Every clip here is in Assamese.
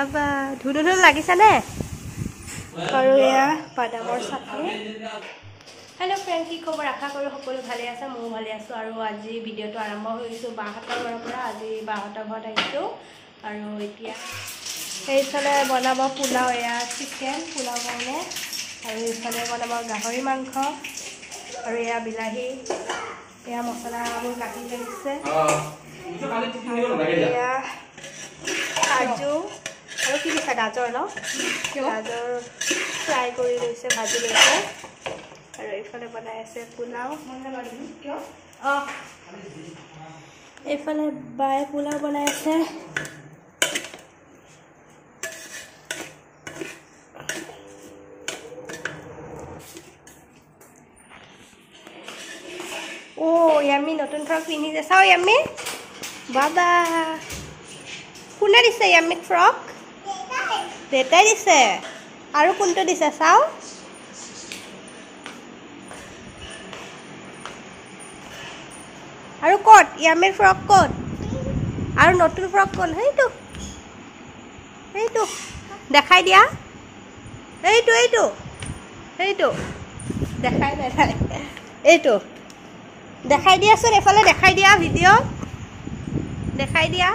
আবা ধুনু লাগিছেনে আৰু এয়া বাদামৰ চাটনি। হেল্ল' ফ্ৰেণ্ড, কি খবৰ? আশা কৰোঁ সকলো ভালে আছে, ময়ো ভালে আছোঁ। আৰু আজি ভিডিঅ'টো আৰম্ভ কৰিছোঁ বাহঁতৰ ঘৰৰ পৰা। আজি বাহঁতৰ ঘৰত আহিছোঁ আৰু এতিয়া সেইফালে বনাব পোলাও, এয়া চিকেন পোলাও কাৰণে, আৰু এইফালে বনাব গাহৰি মাংস, আৰু এয়া বিলাহী, এয়া মছলাবোৰ কাটি লাগিছে, এয়া কাজু আৰু কি দিছে, গাজৰ ন, গাজৰ ফ্ৰাই কৰি লৈছে, ভাজি লৈছে। আৰু এইফালে বনাই আছে পোলাও। এইফালে বায়ে পোলাও বনাই আছে। ইয়ামি নতুন ফ্ৰক পিন্ধিছে, চাওঁ ইয়ামি। বাবা কোনে দিছে ইয়ামিক ফ্ৰক? দেউতাই দিছে। আৰু কোনটো দিছে চাওঁ। আৰু ক'ত ইয়ামিৰ ফ্ৰক ক'ত? আৰু নতুন ফ্ৰক ক'ত? সেইটো সেইটো দেখাই দিয়া। এইটো এইটো সেইটো দেখাই নাই, এইটো দেখাই দিয়াচোন, এফালে দেখাই দিয়া, ভিডিঅ' দেখাই দিয়া,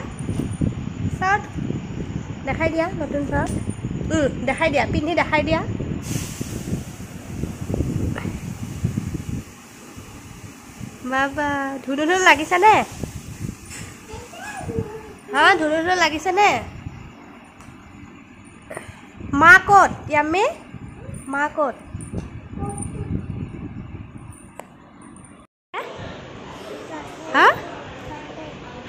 চাওক দেখাই দিয়া নতুন ফ্ৰক। দেখাই দিয়া, পিন্ধি দেখাই দিয়া। বাবা ধুনু লাগিছেনে? হা ধুনু লাগিছেনে? মা ক'ত ইয়ামি? মা ক'ত? হা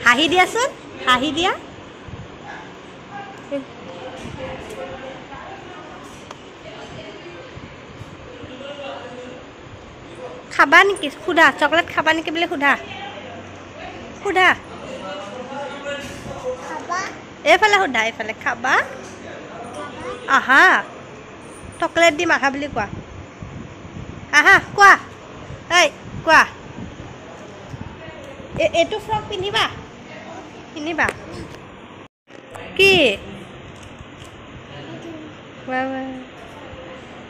হাঁহি দিয়াচোন, হাঁহি দিয়া। খাবা নেকি? সোধা, চকলেট খাবা নেকি বুলি সোধা, সোধা। এইফালে সোধা, এইফালে খাবা আহা, চকলেট দিম আহা বুলি কোৱা। আহা কোৱা, এই কোৱা। এইটো ফ্ৰক পিন্ধিবা, পিন্ধিবা কি?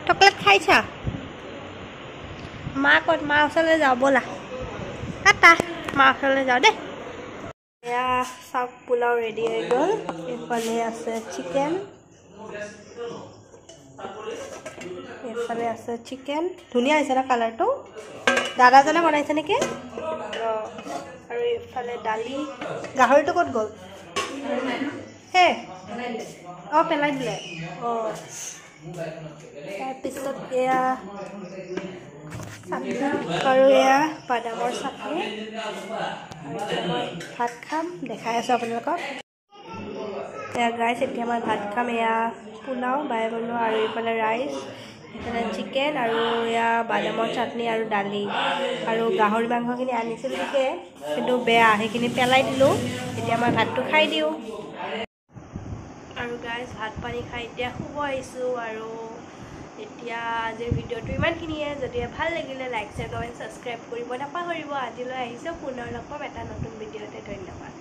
চকলেট খাইছা? মা ক'ত? মা ওচৰলৈ যাওঁ ব'লা, টাটা। মা ওচৰলৈ যাওঁ দেই। এয়া চাওক পোলাও ৰেডি হৈ গ'ল। এইফালে আছে চিকেন, এইফালে আছে চিকেন। ধুনীয়া হৈছে ন কালাৰটো? দাদাজনে বনাইছে নেকি? আৰু এইফালে দালি। গাহৰিটো ক'ত গ'ল? হে পেলাই দিলে। তাৰপিছত এয়া চাটনি, আৰু এয়া বাদামৰ চাটনি। আৰু মই ভাত খাম, দেখাই আছোঁ আপোনালোকক। এয়া গাইছ, এতিয়া মই ভাত খাম। এয়া পোলাও বায়ে বনোৱা, আৰু এইফালে ৰাইচ, এইফালে চিকেন, আৰু এয়া বাদামৰ চাটনি আৰু দালি। আৰু গাহৰি মাংসখিনি আনিছিল ঠিকে, কিন্তু বেয়া, সেইখিনি পেলাই দিলোঁ। এতিয়া মই ভাতটো খাই দিওঁ। আৰু গাইছ ভাত পানী খাই এতিয়া শুব আহিছোঁ। আৰু এতিয়া আজিৰ ভিডিঅ'টো ইমানখিনিয়ে। যদি ভাল লাগিলে লাইক, শ্বেয়াৰ, কমেণ্ট, ছাবস্ক্ৰাইব কৰিব নাপাহৰিব। আজিলৈ আহিছোঁ, পুনৰ লগ পাম এটা নতুন ভিডিঅ'তে। ধন্যবাদ।